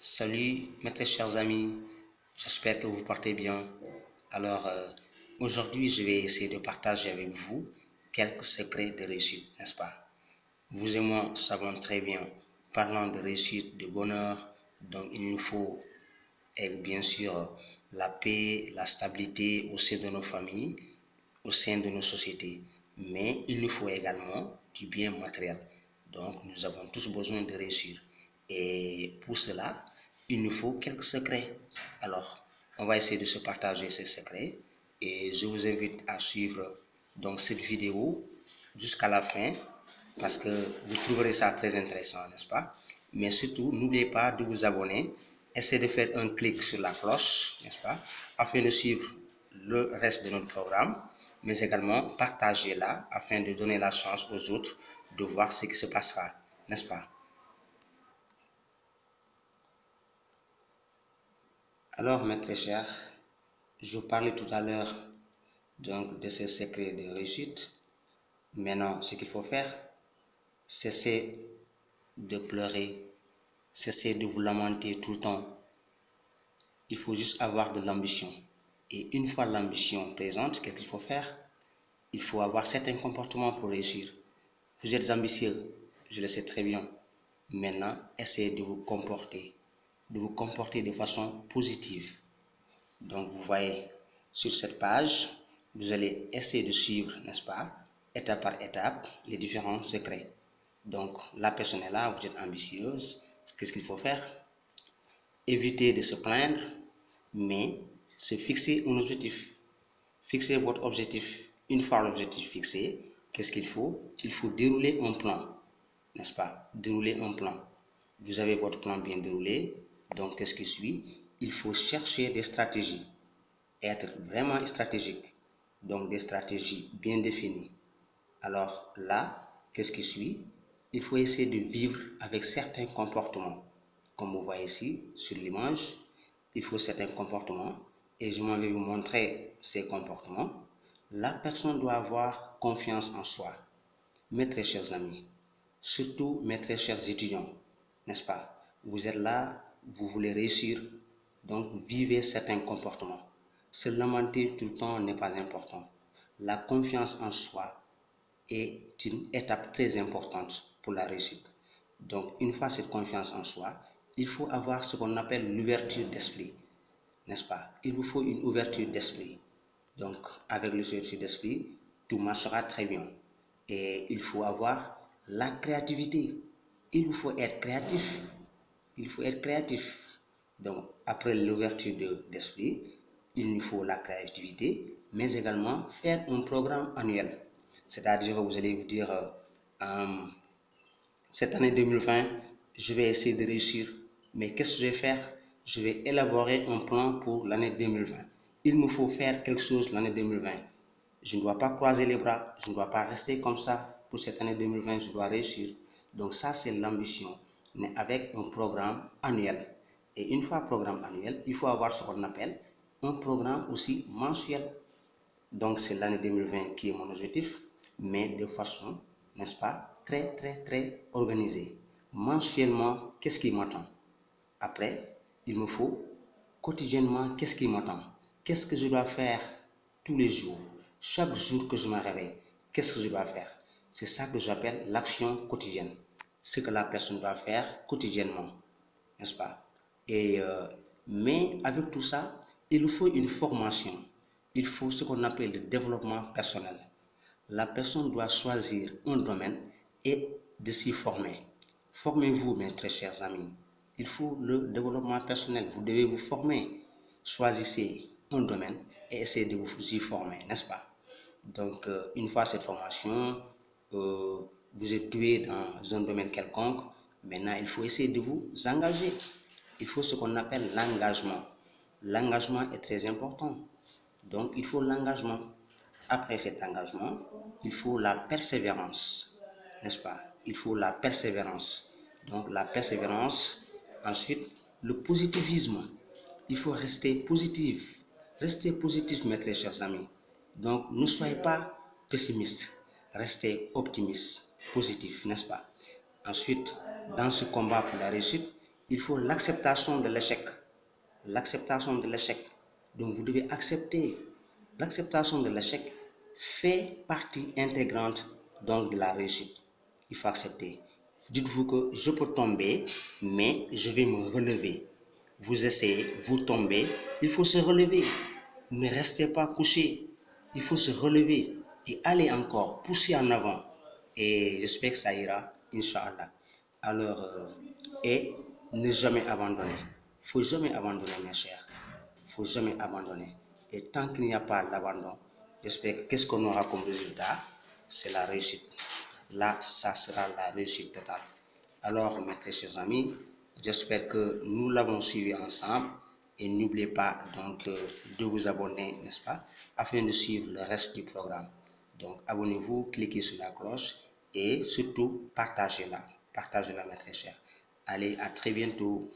Salut mes très chers amis, j'espère que vous portez bien. Alors aujourd'hui je vais essayer de partager avec vous quelques secrets de réussite, n'est-ce pas? Vous et moi savons très bien, parlant de réussite, de bonheur, donc il nous faut bien sûr la paix, la stabilité au sein de nos familles, au sein de nos sociétés. Mais il nous faut également du bien matériel. Donc nous avons tous besoin de réussir. Et pour cela, il nous faut quelques secrets. Alors, on va essayer de se partager ces secrets. Et je vous invite à suivre donc cette vidéo jusqu'à la fin parce que vous trouverez ça très intéressant, n'est-ce pas? Mais surtout, n'oubliez pas de vous abonner. Essayez de faire un clic sur la cloche, n'est-ce pas? Afin de suivre le reste de notre programme, mais également partagez-la afin de donner la chance aux autres de voir ce qui se passera, n'est-ce pas? Alors, mes très chers, je vous parlais tout à l'heure donc de ces secrets de réussite. Maintenant, ce qu'il faut faire, cessez de pleurer, cessez de vous lamenter tout le temps. Il faut juste avoir de l'ambition. Et une fois l'ambition présente, qu'est-ce qu'il faut faire? Il faut avoir certains comportements pour réussir. Vous êtes ambitieux, je le sais très bien. Maintenant, essayez de vous comporter de façon positive. Donc, vous voyez, sur cette page, vous allez essayer de suivre, n'est-ce pas, étape par étape, les différents secrets. Donc, la personne est là, vous êtes ambitieuse. Qu'est-ce qu'il faut faire? Évitez de se plaindre, mais se fixer un objectif. Fixez votre objectif. Une fois l'objectif fixé, qu'est-ce qu'il faut? Il faut dérouler un plan, n'est-ce pas? Dérouler un plan. Vous avez votre plan bien déroulé, donc qu'est-ce qui suit? Il faut chercher des stratégies, être vraiment stratégique, donc des stratégies bien définies. Alors là, qu'est-ce qui suit? Il faut essayer de vivre avec certains comportements. Comme vous voyez ici sur l'image, il faut certains comportements et je m'en vais vous montrer ces comportements. La personne doit avoir confiance en soi. Mes très chers amis, surtout mes très chers étudiants, n'est-ce pas? Vous êtes là, vous voulez réussir, donc vivez certains comportements. Se lamenter tout le temps n'est pas important. La confiance en soi est une étape très importante pour la réussite. Donc, une fois cette confiance en soi, il faut avoir ce qu'on appelle l'ouverture d'esprit, n'est-ce pas? Il vous faut une ouverture d'esprit. Donc, avec l'ouverture d'esprit, tout marchera très bien. Et il faut avoir la créativité. Il vous faut être créatif. Il faut être créatif. Donc, après l'ouverture d'esprit, il nous faut la créativité, mais également faire un programme annuel. C'est-à-dire, vous allez vous dire, cette année 2020, je vais essayer de réussir. Mais qu'est-ce que je vais faire? Je vais élaborer un plan pour l'année 2020. Il me faut faire quelque chose l'année 2020. Je ne dois pas croiser les bras, je ne dois pas rester comme ça. Pour cette année 2020, je dois réussir. Donc ça, c'est l'ambition, mais avec un programme annuel. Et une fois programme annuel, il faut avoir ce qu'on appelle un programme aussi mensuel. Donc c'est l'année 2020 qui est mon objectif, mais de façon, n'est-ce pas, très organisée. Mensuellement, qu'est-ce qui m'attend? Après, il me faut quotidiennement, qu'est-ce qui m'attend? Qu'est-ce que je dois faire tous les jours? Chaque jour que je me réveille, qu'est-ce que je dois faire? C'est ça que j'appelle l'action quotidienne. Ce que la personne doit faire quotidiennement, n'est-ce pas? Mais avec tout ça, il faut une formation. Il faut ce qu'on appelle le développement personnel. La personne doit choisir un domaine et de s'y former. Formez-vous, mes très chers amis. Il faut le développement personnel. Vous devez vous former. Choisissez un domaine et essayez de vous y former, n'est-ce pas? Donc, une fois cette formation, vous êtes doué dans un domaine quelconque. Maintenant, il faut essayer de vous engager. Il faut ce qu'on appelle l'engagement. L'engagement est très important. Donc, il faut l'engagement. Après cet engagement, il faut la persévérance, n'est-ce pas? Il faut la persévérance. Donc, la persévérance. Ensuite, le positivisme. Il faut rester positif. Restez positif, mes très chers amis. Donc, ne soyez pas pessimiste. Restez optimiste, positif, n'est-ce pas? Ensuite, dans ce combat pour la réussite, il faut l'acceptation de l'échec. L'acceptation de l'échec. Donc vous devez accepter. L'acceptation de l'échec fait partie intégrante donc de la réussite. Il faut accepter. Dites-vous que je peux tomber, mais je vais me relever. Vous essayez, vous tombez, il faut se relever. Ne restez pas couché. Il faut se relever et aller encore, pousser en avant. Et j'espère que ça ira, Inch'Allah. Alors, et ne jamais abandonner. Il ne faut jamais abandonner, mes chers. Il ne faut jamais abandonner. Et tant qu'il n'y a pas l'abandon, j'espère que qu'est-ce qu'on aura comme résultat? C'est la réussite. Là, ça sera la réussite totale. Alors, mes très chers amis, j'espère que nous l'avons suivi ensemble. Et n'oubliez pas donc de vous abonner, n'est-ce pas, afin de suivre le reste du programme. Donc, abonnez-vous, cliquez sur la cloche et surtout partagez-la. Partagez-la, mes très chers. Allez, à très bientôt.